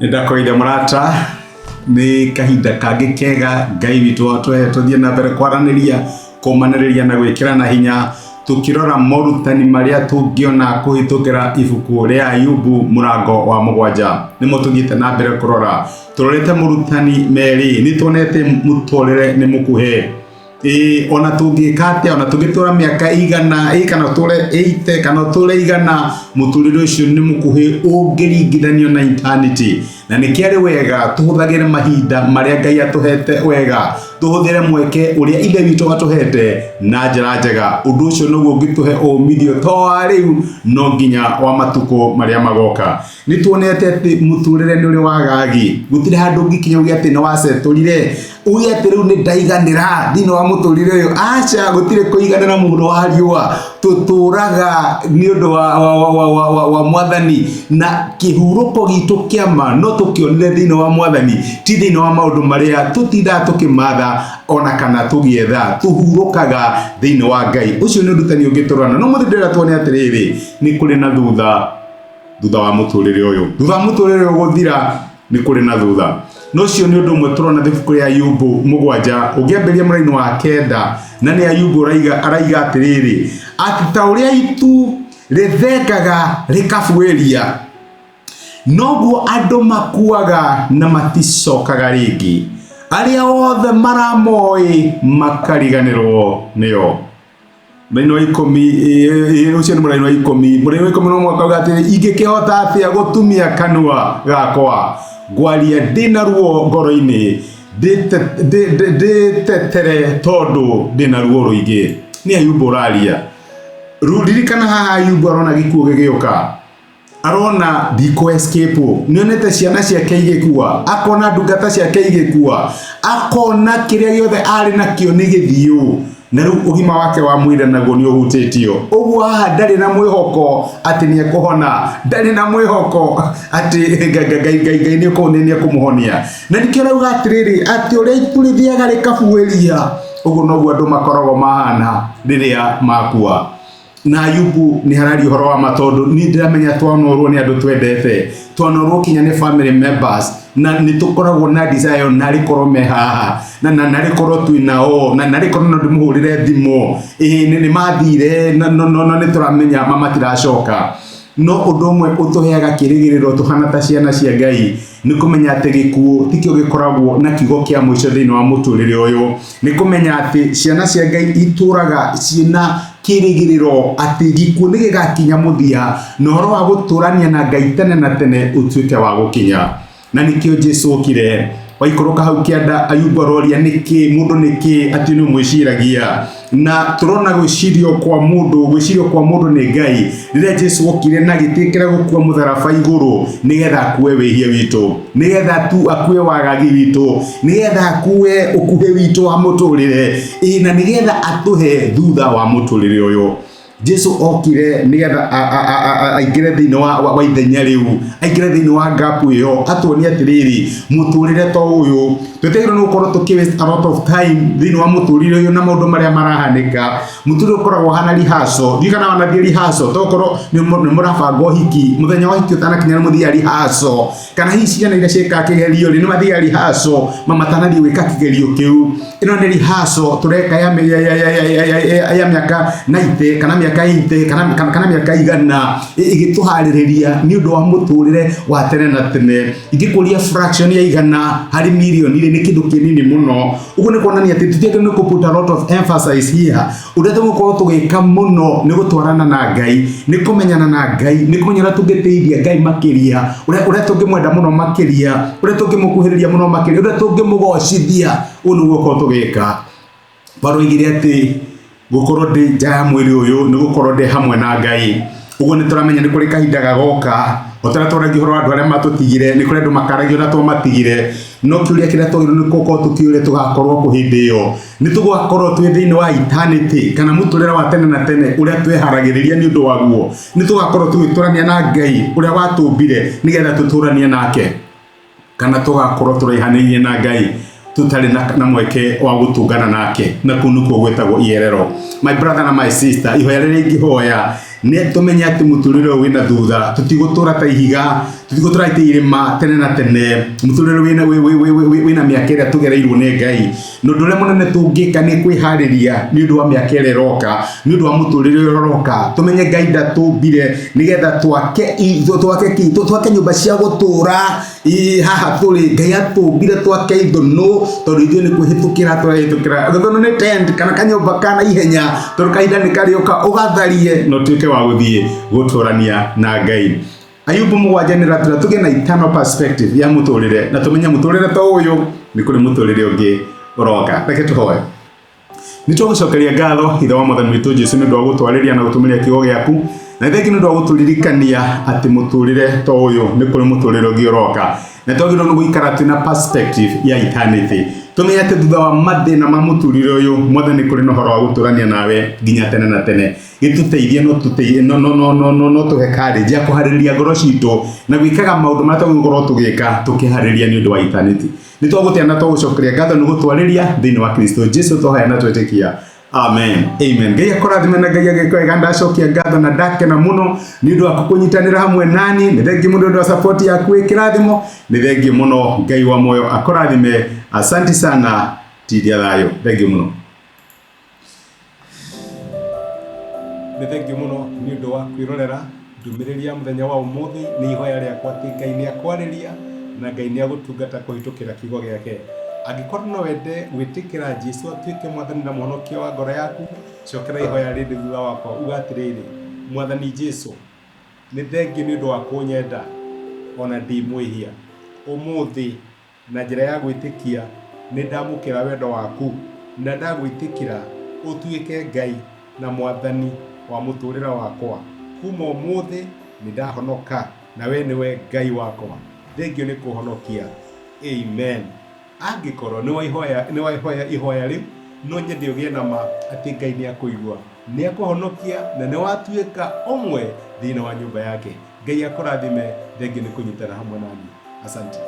Ndakoire murata ni kahinda kangi kega Ngai witu tuthie na mbere kwaraniria kumaniriria na gwikirana hinya tukirora morutani maria tungiona kuhitukira ibuku ria Ayubu murango wa 7 nimo tugite na mbere kurora turorete morutani meri ni tuonete Mũtũrĩre ni mukuhe ona tungikate ona tungitura miaka igana kana ture 80 kana ture igana Mũtũrĩre ucio ni mukuhe ungiringithanio na eternity na nikiari wega tuhuthagire mahinda maria Ngai atuhete wega tuhuthire mweke uria ithe witu atuhete na njira njega undu ucio nuguo ngituhe umithio to riu no nginya wa matuko maria magoka ni tuonete ati Mũtũrĩre ni uri wagagi gutire handu ngikinya ugi ati no wasetũrire ugi ati riu ni ndaiganira thini wa Mũtũrĩre uyu acha gutire kuiganira muhuro wa riua tuturaga ni undu wa Mwathani na kihuruko gitu kiama no tukionire thini wa Mwathani ti thini wa maundu maria tutinda tukimatha ona kana tugietha tuhurukaga thini wa Ngai ucio ni ndutani ungiturana no muthindira tuone atiriri ni kuri na thutha wa Mũtũrĩre uyu thutha wa Mũtũrĩre uyu guthira ni kuri na thutha no cio ni undu mwe turona thibuku ya Ayubu 7 ugiamberia muraini wa 9 na ni Ayubu araiga atiriri ati ta uria itu rithengaga rikafueria noguo andu makuaga na maticokaga ringi aria othe maramoi makariganirwo nio Muraini wa 10 ucio ni muraini wa 10 no mwaka gatiri ingikihota atia gutumia kanua gakwa ngwaria ndina ruo ngoro-ini nditetere tondu ndina ruo ruingi ni Ayubu raria ruririkana haha Ayubu arona gikuo gigiuka arona diko escape nionete ciana ciake igikua akona ndungata ciake igikua akona kiria giothe ari nakio ni githio na riu ugima wake wa mwire naguo ni uhutitio uguo haha ndari na mwihoko ati ni ekuhona ndari na mwihoko ati Ngai ni kunenia kumuhonia na nikio rauga atiriri ati uria iturithiaga rikafueria uguo noguo andu makoragwo mahana riria makua na Ayubu ni harari uhoro wa matondu ni ndiramenya twanorwo ni andu twendete twanorwo kinya ni family members na ni tukoragwo na desire na rikorwo me haha na rikorwo twinao na rikorwo no ndimuhurire thimo ni mathire no ni turamenya mama tiracoka no undu umwe utuheaga kirigiriro tuhana ta ciana cia Ngai ni kumenya ati gikuo tikio gikoragwo na kigo kia mwico thini wa Mũtũrĩre uyu ni kumenya ati ciana cia Ngai ituraga ciina kirigiriro ati gikuo ni gigakinya muthia no horo wa guturania na Ngai tene na tene utuike wa gukinya na nikio Jesu okire waikoroka hau kianda Ayubu aroria niki mundu niki ati ni mwiciragia na turona gwicirio kwa mundu ni Ngai rire Jesu okire na gitikira gukua mutharaba iguru nigetha akue wehia witu nigetha tu akue wagagi witu nigetha akue ukuhe witu wa Mũtũrĩre na nigetha atuhe thutha wa Mũtũrĩre uyu Jesu okire nigetha aingire thini wa ithenya riu aingire thini wa gapu iyo atuonia atiriri Mũtũrĩre to uyu tutegero no korwo tukiwaste a lot of time thini wa Mũtũrĩre uyu na maundu maria marahanika Mũtũrĩre ukoragwo hana rehearsal thigana wana thia rehearsal to korwo ni murabanga hiki muthenya wa hiki utanakinya ni muthia rehearsal kana hici ciana iria cieka kigerio ni mathia rehearsal mamatanathie gwika kigerio kiu ino ni rehearsal tureka ya miaka 90 kana miaka 80 kana miaka igana igituhaririria ni undu wa Mũtũrĩre wa tene na tene ingikuria fraction ya igana hari million ni kindu kinini muno uguo ni kuonania ati tutiage ni ku put a lot of emphasis here urete gukorwo tugika muno ni gutwarana na Ngai ni kumenyana na Ngai ni kumenyana tungiteithia Ngai makiria uria tungimwenda muno makiria uria tungimukuhiriria muno makiria uria tungimugocithia unu guko tugika baro igire ati gukorwo ndi nja mwiri uyu ni gukorwo ndi hamwe na Ngai uguo ni turamenya ni kuri kahinda gagoka otara twaragi horo andu aria matutigire ni kuri andu makaragio na twamatigire no kiuria kiria twagirwo ni gukorwo tukiure tugakorwo ku hindi iyo ni tugakorwo twi thini wa eternity kana Mũtũrĩre wa tene na tene uria tweharagiriria ni undu waguo ni tugakorwo tugiturania na Ngai uria watumbire nigetha tuturanie nake kana tugakorwo turaihanĩirie na Ngai tutari na mweke wa gutungana nake na kunuko gwetagwo ierero my brother na my sister ihoya riri ngihoya ne tumenya ati Mũtũrĩre wina thutha tutigutura ta ihiga tuthiko turaite irima tene na tene muturire wina miaka ĩrĩa tugereirwo nĩ Ngai no ndũrĩa mũnene tũngĩka nĩ kwĩharĩria nĩ ũndũ wa mĩaka ĩrĩa ĩroka nĩ ũndũ wa mũtũrĩre ũroka tumenye Ngai ndatũmbire nĩgetha twake nyũmba cia gũtũra haha tũrĩ Ngai atũmbire twake ithũnũ tondũ ithuĩ nĩ kwĩhĩtũkĩra tũrahĩtũkĩra ithũnũ nĩ tent kana kanyũmba kana ihenya tondũ kahinda nĩ karĩũka ũgatharie no tuĩke wa gũthiĩ gũtũrania na Ngai. Ayubu 7:9 tũgĩe na eternal perspective ya mũtũrĩre na tũmenye mũtũrĩre ta ũyũ nĩ kũrĩ mũtũrĩre ũngĩ ũroka. Reke tũhoe. Nĩ tũgũcokeria ngatho ithe wa Mwathani witũ Jesũ nĩ ũndũ wa gũtwarĩria na gũtũmĩria kiugo gĩaku na thengi nĩ ũndũ wa gũtũririkania atĩ mũtũrĩre ta ũyũ nĩ kũrĩ mũtũrĩre ũngĩ ũroka na twagĩrĩirwo nĩ gũikara twĩna perspective ya eternity. Tumenye atĩ thutha wa mathĩna ma mũtũrĩre ũyũ Mwathani kũrĩ na ũhoro wa gũtũrania nawe nginya tene na tene. Gĩtũteithie no tũhe courage ya kũharĩria ngoro citũ na gwĩkaga maũndũ marĩa tũgũkorwo tũgĩka tũkĩharĩria nĩ ũndũ wa eternity. Nĩ twagũtĩa na twagũcokeria ngatho nĩ gũtwarĩria thĩinĩ wa Kristo Jesũ tũhoya na twetĩkia. Amen. Amen. Ngai akũrathime na Ngai agĩkwega ndacokia ngatho na ndakena mũno nĩ ũndũ wa kũnyitanĩra hamwe nani. Nĩ thengi mũno nĩ ũndũ wa support yaku ĩkĩrathimo. Nĩ thengi mũno Ngai wa moyo akũrathime. Asante sana. Tidia thayũ. Thengi mũno. Nĩ thengi mũno nĩ ũndũ wa kwĩrorera ndũmĩrĩri ya mũthenya wa ũmũthĩ. Nĩ ihoya rĩakwa atĩ Ngai nĩ akwarĩria na Ngai nĩ agũtungata kũhĩtũkĩra kiugo gĩake. Angĩkorwo no wende gwĩtĩkĩra Jesũ atuĩke Mwathani na Mũhonokia wa ngoro yaku, cokera ihoya rĩrĩ thutha wakwa uga atĩrĩrĩ: Mwathani Jesũ, nĩ thengiũ nĩ ũndũ wa kũnyenda ona ndĩ mwĩhia. Ũmũthĩ na njĩra ya gwĩtĩkia nĩ ndamũkĩra wendo waku na ndagwĩtĩkĩra ũtuĩke Ngai na Mwathani wa mũtũrĩre wakwa. Kuma ũmũthĩ nĩ ndahonoka na we nĩwe Ngai wakwa. Thengiũ nĩ kũhonokia. Amen. Angĩkorwo nĩ waihoya ihoya rĩu no nyende ũgĩe na ma atĩ Ngai nĩ akũigua, nĩ akũhonokia na nĩ watuĩka ũmwe thĩinĩ wa nyũmba yake. Ngai akũrathime. Thengiũ nĩ kũnyitana hamwe nani. Asante.